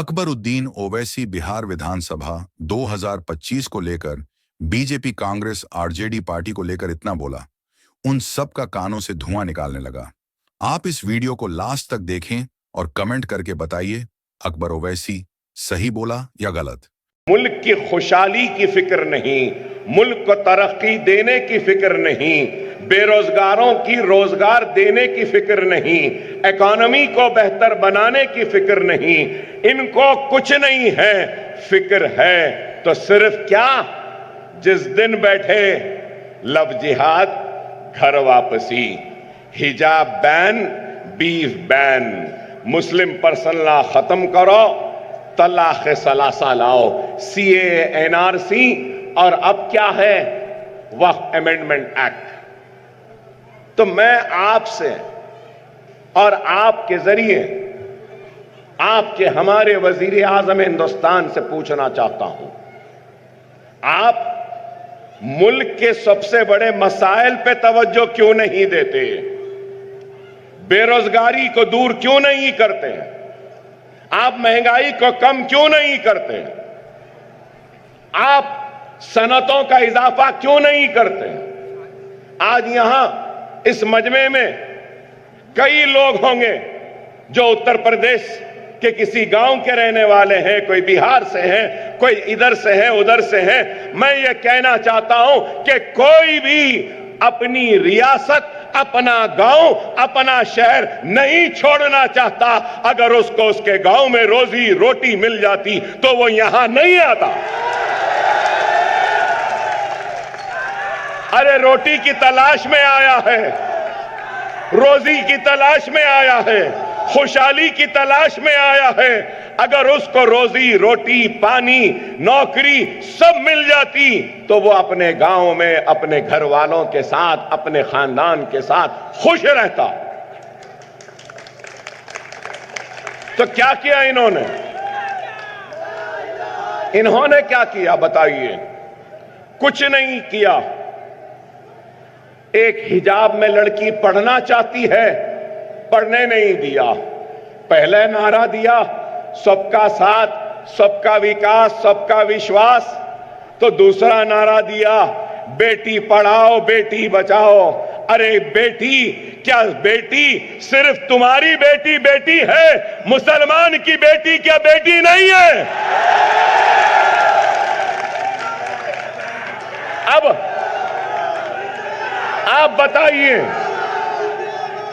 अकबरुद्दीन ओवैसी बिहार विधानसभा 2025 को लेकर BJP, Congress, RJD party को लेकर इतना बोला, उन सब का कानों से धुआं निकालने लगा। आप इस वीडियो को लास्ट तक देखें और कमेंट करके बताइए, अकबर ओवैसी सही बोला या गलत। मुल्क की खुशहाली की फिक्र नहीं, मुल्क को तरक्की देने की फिक्र नहीं, बेरोजगारों की रोजगार देने की फिक्र नहीं, इकोनॉमी को बेहतर बनाने की फिक्र नहीं, इनको कुछ नहीं है। फिक्र है तो सिर्फ क्या, जिस दिन बैठे लव जिहाद, घर वापसी, हिजाब ban, beef ban, Muslim person law खत्म करो, तलाक सलासा लाओ, सीए, एनआरसी और अब क्या है, वक्फ अमेंडमेंट एक्ट। तो मैं आपसे और आपके जरिए आपके हमारे वजीर आजम हिंदुस्तान से पूछना चाहता हूं, आप मुल्क के सबसे बड़े मसाइल पे तवज्जो क्यों नहीं देते? बेरोजगारी को दूर क्यों नहीं करते? आप महंगाई को कम क्यों नहीं करते? आप सनतों का इजाफा क्यों नहीं करते? आज यहां इस मजमे में कई लोग होंगे जो उत्तर प्रदेश के किसी गांव के रहने वाले हैं, कोई बिहार से हैं, कोई इधर से है, उधर से है। मैं ये कहना चाहता हूं कि कोई भी अपनी रियासत, अपना गांव, अपना शहर नहीं छोड़ना चाहता। अगर उसको उसके गांव में रोजी रोटी मिल जाती तो वो यहां नहीं आता। अरे रोटी की तलाश में आया है, रोजी की तलाश में आया है, खुशहाली की तलाश में आया है। अगर उसको रोजी रोटी, पानी, नौकरी सब मिल जाती तो वो अपने गांव में अपने घर वालों के साथ, अपने खानदान के साथ खुश रहता। तो क्या किया इन्होंने? इन्होंने क्या किया बताइए? कुछ नहीं किया। एक हिजाब में लड़की पढ़ना चाहती है, पढ़ने नहीं दिया। पहले नारा दिया सबका साथ, सबका विकास, सबका विश्वास। तो दूसरा नारा दिया बेटी पढ़ाओ, बेटी बचाओ। अरे बेटी, क्या बेटी सिर्फ तुम्हारी बेटी बेटी है? मुसलमान की बेटी क्या बेटी नहीं है? अब आप बताइए,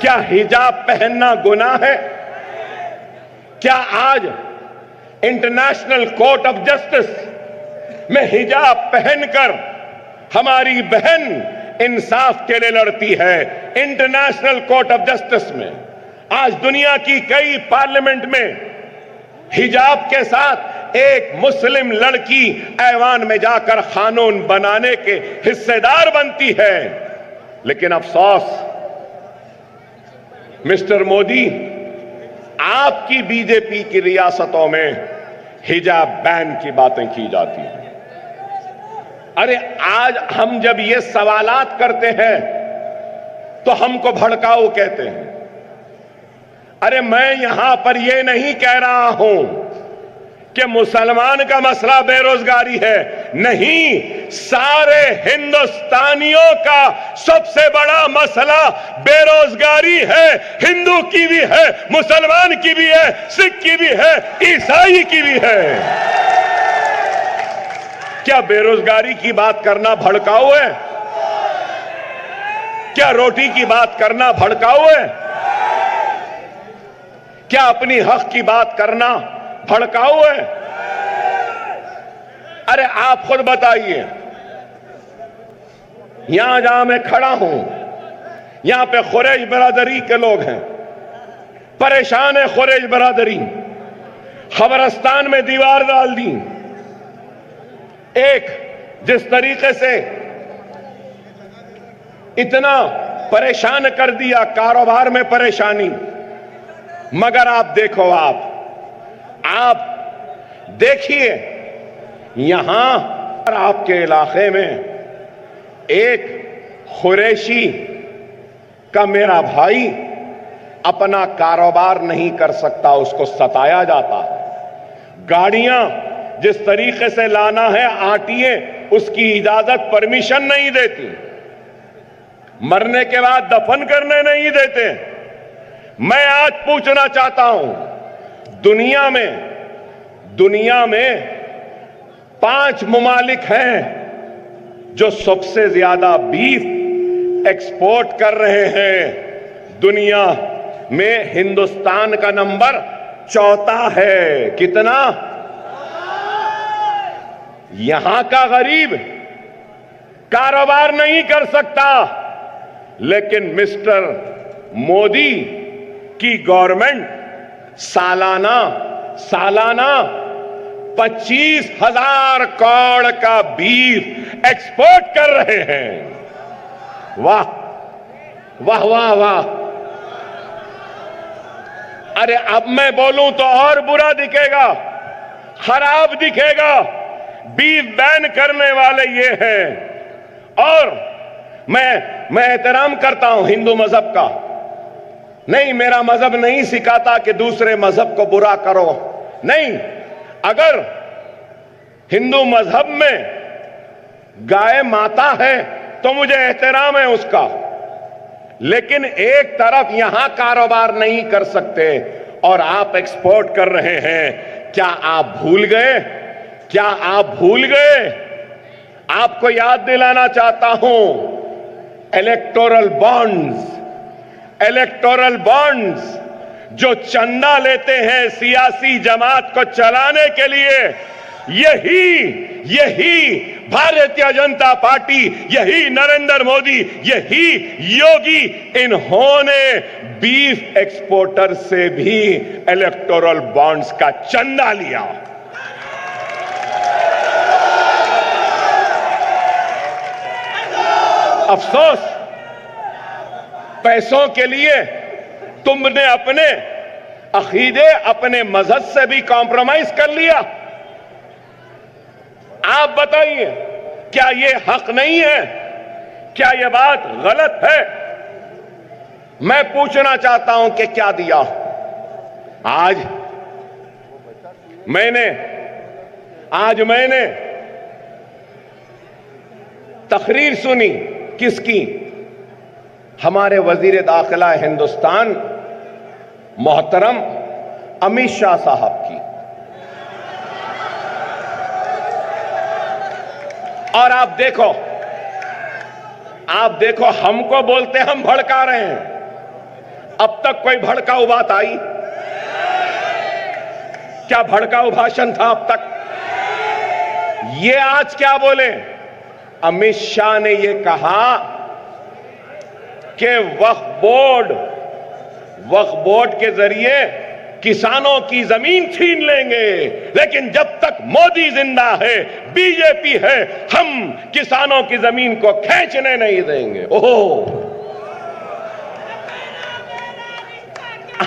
क्या हिजाब पहनना गुनाह है? क्या आज इंटरनेशनल कोर्ट ऑफ जस्टिस में हिजाब पहनकर हमारी बहन इंसाफ के लिए लड़ती है? इंटरनेशनल कोर्ट ऑफ जस्टिस में आज दुनिया की कई पार्लियामेंट में हिजाब के साथ एक मुस्लिम लड़की ऐवान में जाकर कानून बनाने के हिस्सेदार बनती है। लेकिन अफसोस मिस्टर मोदी, आपकी बीजेपी की रियासतों में हिजाब बैन की बातें की जाती हैं। अरे आज हम जब ये सवालात करते हैं तो हमको भड़काऊ कहते हैं। अरे मैं यहां पर यह नहीं कह रहा हूं कि मुसलमान का मसला बेरोजगारी है, नहीं, सारे हिंदुस्तानियों का सबसे बड़ा मसला बेरोजगारी है। हिंदू की भी है, मुसलमान की भी है, सिख की भी है, ईसाई की भी है। क्या बेरोजगारी की बात करना भड़काऊ है? क्या रोटी की बात करना भड़काऊ है? क्या अपनी हक की बात करना भड़काऊ है? अरे आप खुद बताइए, यहां जहां मैं खड़ा हूं, यहां पे खुरैश बरादरी के लोग हैं, परेशान है खुरैश बरादरी। खबरस्तान में दीवार डाल दी। एक जिस तरीके से इतना परेशान कर दिया, कारोबार में परेशानी। मगर आप देखो, आप देखिए, यहां पर आपके इलाके में एक खुरैशी का मेरा भाई अपना कारोबार नहीं कर सकता, उसको सताया जाता है। गाड़ियां जिस तरीके से लाना है आरटीए उसकी इजाजत परमिशन नहीं देती, मरने के बाद दफन करने नहीं देते। मैं आज पूछना चाहता हूं, दुनिया में 5 ममालिक हैं जो सबसे ज्यादा बीफ एक्सपोर्ट कर रहे हैं। दुनिया में हिंदुस्तान का नंबर 4था है। कितना? यहां का गरीब कारोबार नहीं कर सकता, लेकिन मिस्टर मोदी की गवर्नमेंट सालाना 25,000 करोड़ का बीफ एक्सपोर्ट कर रहे हैं। वाह वाह वाह वाह। अरे अब मैं बोलूं तो और बुरा दिखेगा, खराब दिखेगा। बीफ बैन करने वाले ये हैं। और मैं एहतराम करता हूं हिंदू मजहब का। नहीं, मेरा मजहब नहीं सिखाता कि दूसरे मजहब को बुरा करो। नहीं, अगर हिंदू मजहब में गाय माता है तो मुझे एहतराम है उसका, लेकिन एक तरफ यहां कारोबार नहीं कर सकते और आप एक्सपोर्ट कर रहे हैं। क्या आप भूल गए? क्या आप भूल गए? आपको याद दिलाना चाहता हूं, इलेक्टोरल बॉन्ड्स जो चंदा लेते हैं सियासी जमात को चलाने के लिए, यही भारतीय जनता पार्टी, यही नरेंद्र मोदी, यही योगी, इन्होंने बीफ एक्सपोर्टर से भी इलेक्टोरल बॉन्ड्स का चंदा लिया। अफसोस, पैसों के लिए तुमने अपने अकीदे, अपने मजहब से भी कॉम्प्रोमाइज कर लिया। आप बताइए, क्या यह हक नहीं है? क्या यह बात गलत है? मैं पूछना चाहता हूं कि क्या दिया? आज मैंने तकरीर सुनी। किसकी? हमारे वजीर दाखिला हिंदुस्तान मोहतरम अमित शाह साहब की। और आप देखो हमको बोलते हम भड़का रहे हैं। अब तक कोई भड़काऊ बात आई? क्या भड़काऊ भाषण था अब तक? ये आज क्या बोले? अमित शाह ने यह कहा कि वक्फ बोर्ड के जरिए किसानों की जमीन छीन लेंगे, लेकिन जब तक मोदी जिंदा है, बीजेपी है, हम किसानों की जमीन को खींचने नहीं देंगे। ओहो,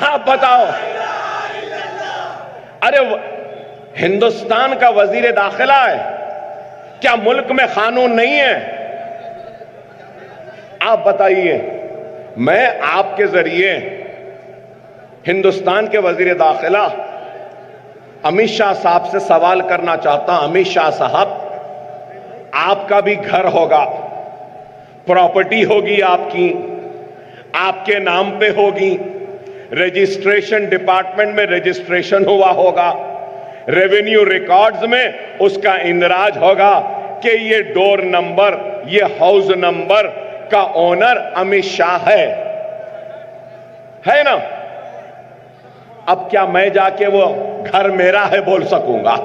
आप बताओ। अरे हिंदुस्तान का वजीर दाखिला है, क्या मुल्क में कानून नहीं है? आप बताइए। मैं आपके जरिए हिंदुस्तान के वजीर दाखिला अमित शाह साहब से सवाल करना चाहता हूं। अमित शाह साहब, आपका भी घर होगा, प्रॉपर्टी होगी आपकी, आपके नाम पे होगी, रजिस्ट्रेशन डिपार्टमेंट में रजिस्ट्रेशन हुआ होगा, रेवेन्यू रिकॉर्ड्स में उसका इंदराज होगा कि ये डोर नंबर, ये हाउस नंबर का ओनर अमित शाह है ना? अब क्या मैं जाके वो घर मेरा है बोल सकूंगा?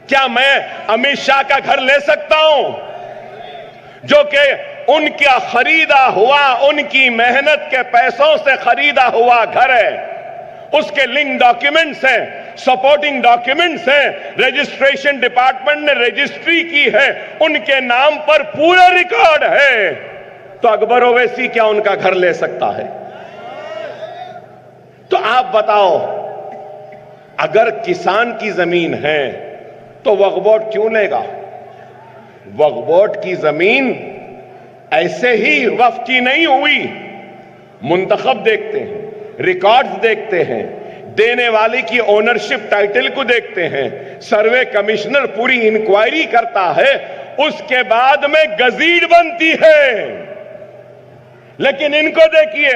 क्या मैं अमित शाह का घर ले सकता हूं, जो कि उनका खरीदा हुआ, उनकी मेहनत के पैसों से खरीदा हुआ घर है? उसके लिंक डॉक्यूमेंट्स हैं, सपोर्टिंग डॉक्यूमेंट्स हैं, रजिस्ट्रेशन डिपार्टमेंट ने रजिस्ट्री की है, उनके नाम पर पूरा रिकॉर्ड है। तो अकबर ओवैसी क्या उनका घर ले सकता है? तो आप बताओ, अगर किसान की जमीन है तो वक्फ बोर्ड क्यों लेगा? वक्फ बोर्ड की जमीन ऐसे ही वक्फ की नहीं हुई। मुंतखब देखते हैं, रिकॉर्ड्स देखते हैं, देने वाले की ओनरशिप टाइटल को देखते हैं, सर्वे कमिश्नर पूरी इंक्वायरी करता है, उसके बाद में गजीट बनती है। लेकिन इनको देखिए,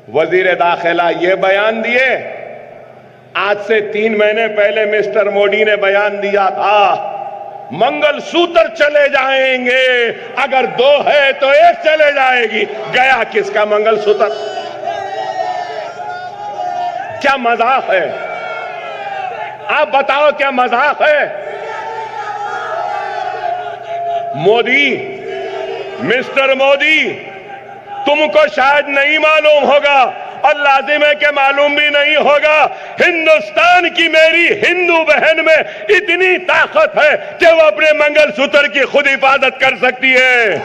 वजीर दाखिला ये बयान दिए, आज से 3 महीने पहले मिस्टर मोदी ने बयान दिया था मंगलसूत्र चले जाएंगे, अगर 2 है तो 1 चले जाएगी। गया किसका मंगलसूत्र? क्या मजाक है? आप बताओ क्या मजाक है? मोदी, मिस्टर मोदी, तुमको शायद नहीं मालूम होगा और लाजिम है कि मालूम भी नहीं होगा, हिंदुस्तान की मेरी हिंदू बहन में इतनी ताकत है कि वो अपने मंगलसूत्र की खुद हिफाजत कर सकती है।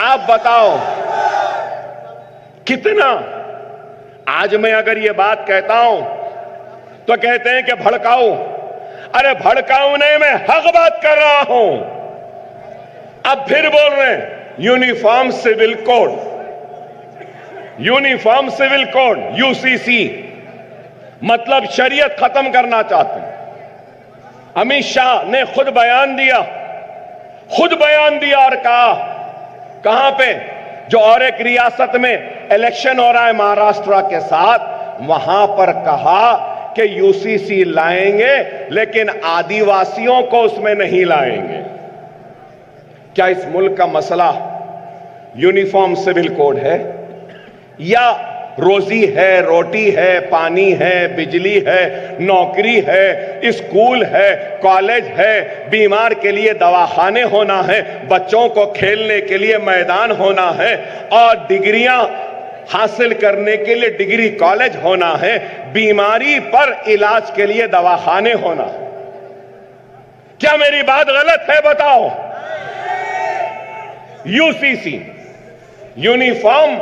आप बताओ कितना। आज मैं अगर ये बात कहता हूं तो कहते हैं कि भड़काऊ। अरे भड़काऊ नहीं, मैं हक बात कर रहा हूं। अब फिर बोल रहे हैं uniform civil code, uniform civil code UCC, मतलब शरीयत खत्म करना चाहते हैं। अमित शाह ने खुद बयान दिया और कहा, कहां पे, जो और एक रियासत में इलेक्शन हो रहा है महाराष्ट्र के साथ, वहां पर कहा कि यूसीसी लाएंगे लेकिन आदिवासियों को उसमें नहीं लाएंगे। क्या इस मुल्क का मसला यूनिफॉर्म सिविल कोड है या रोजी है, रोटी है, पानी है, बिजली है, नौकरी है, स्कूल है, कॉलेज है, बीमार के लिए दवाखाने होना है, बच्चों को खेलने के लिए मैदान होना है और डिग्रियां हासिल करने के लिए डिग्री कॉलेज होना है, बीमारी पर इलाज के लिए दवाखाने होना है। क्या मेरी बात गलत है? बताओ। यूसीसी, यूनिफॉर्म,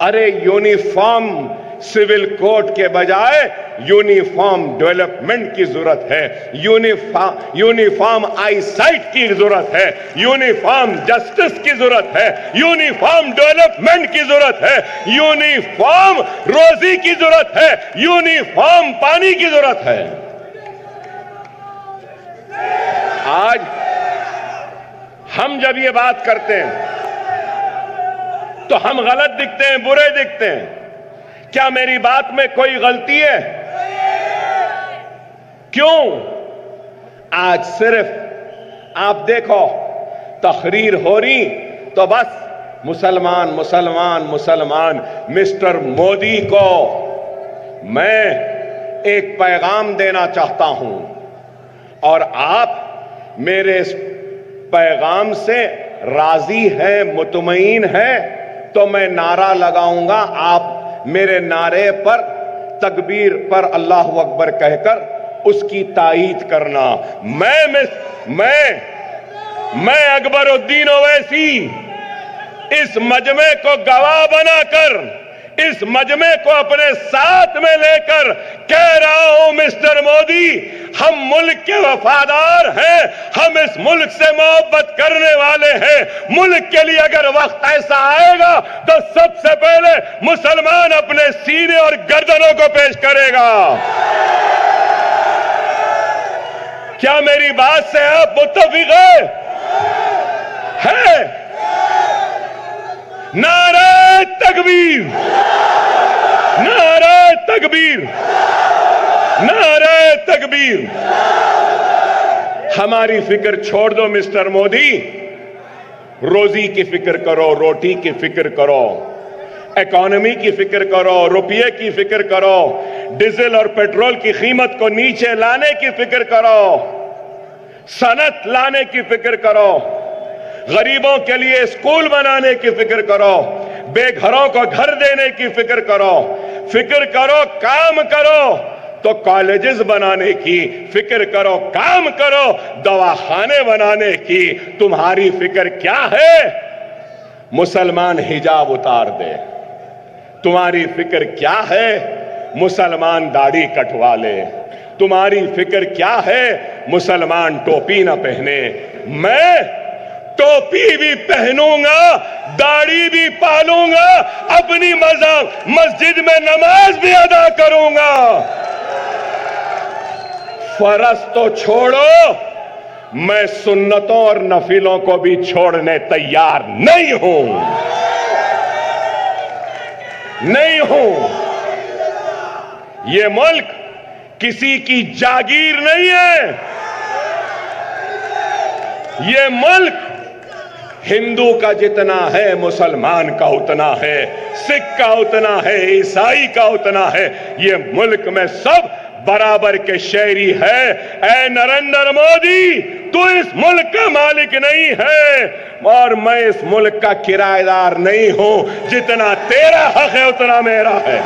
अरे यूनिफॉर्म सिविल कोड के बजाय यूनिफॉर्म डेवलपमेंट की जरूरत है, यूनिफॉर्म आई साइट की जरूरत है, यूनिफॉर्म जस्टिस की जरूरत है, यूनिफॉर्म डेवलपमेंट की जरूरत है, यूनिफॉर्म रोजी की जरूरत है, यूनिफॉर्म पानी की जरूरत है। आज हम जब ये बात करते हैं तो हम गलत दिखते हैं, बुरे दिखते हैं। क्या मेरी बात में कोई गलती है? क्यों? आज सिर्फ आप देखो तकरीर हो रही तो बस मुसलमान मुसलमान मुसलमान। मिस्टर मोदी को मैं एक पैगाम देना चाहता हूं और आप मेरे इस पैगाम से राजी है, मुतमईन है, तो मैं नारा लगाऊंगा, आप मेरे नारे पर तकबीर पर अल्लाह अकबर कहकर उसकी तायीद करना। मैं अकबरुद्दीन ओवैसी इस मजमे को गवाह बनाकर, इस मजमे को अपने साथ में लेकर कह रहा हूं, मिस्टर मोदी, हम मुल्क के वफादार हैं, हम इस मुल्क से मोहब्बत करने वाले हैं। मुल्क के लिए अगर वक्त ऐसा आएगा तो सबसे पहले मुसलमान अपने सीने और गर्दनों को पेश करेगा। क्या मेरी बात से आप मुत्तफिक है? नारे तकबीर, नारे तकबीर, नारे तकबीर। हमारी फिक्र छोड़ दो मिस्टर मोदी, रोजी की फिक्र करो, रोटी की फिक्र करो, इकोनॉमी की फिक्र करो, रुपये की फिक्र करो, डीजल और पेट्रोल की कीमत को नीचे लाने की फिक्र करो, सनत लाने की फिक्र करो, गरीबों के लिए स्कूल बनाने की फिक्र करो, बेघरों को घर देने की फिक्र करो, काम करो तो कॉलेजेस बनाने की फिक्र करो, काम करो दवाखाने बनाने की। तुम्हारी फिक्र क्या है? मुसलमान हिजाब उतार दे। तुम्हारी फिक्र क्या है? मुसलमान दाढ़ी कटवा ले। तुम्हारी फिक्र क्या है? मुसलमान टोपी ना पहने। मैं टोपी भी पहनूंगा, दाढ़ी भी पालूंगा, अपनी मस्जिद में नमाज भी अदा करूंगा। फर्ज तो छोड़ो, मैं सुन्नतों और नफिलों को भी छोड़ने तैयार नहीं हूं, नहीं हूं। ये मुल्क किसी की जागीर नहीं है। ये मुल्क हिंदू का जितना है, मुसलमान का उतना है, सिख का उतना है, ईसाई का उतना है। ये मुल्क में सब बराबर के शहरी है। ऐ नरेंद्र मोदी, तू इस मुल्क का मालिक नहीं है और मैं इस मुल्क का किराएदार नहीं हूं। जितना तेरा हक है उतना मेरा है।